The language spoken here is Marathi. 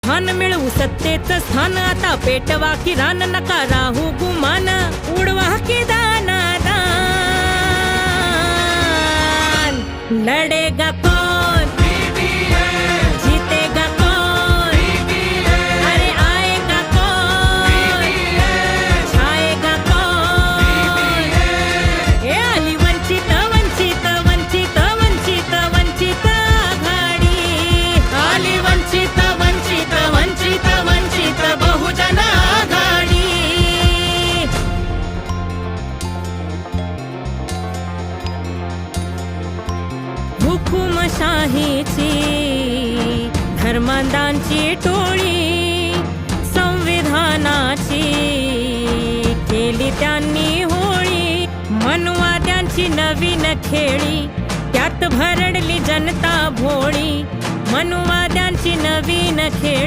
स्थान मिळवू सत्तेचं स्थान, आता पेटवा की रान, नका राहू गुमान, उडवा की दाना दान। लढेगा कौन, जीतेगा कौन, अरे आएगा कौन, छाएगा कौन। हे आली वंचित वंचित वंचित वंचित वंचित आघाडी, आली वंचित वंचित वंचित वंचित बहुजन आघाडी। हुकुमशाहीची धर्मांधांची टोळी, संविधानाची केली त्यांनी होळी, मनुवाद्यांची नवीन खेळी, त्यात भरडली जनता भोळी, मनुवाद्यांची नवीन खेळी।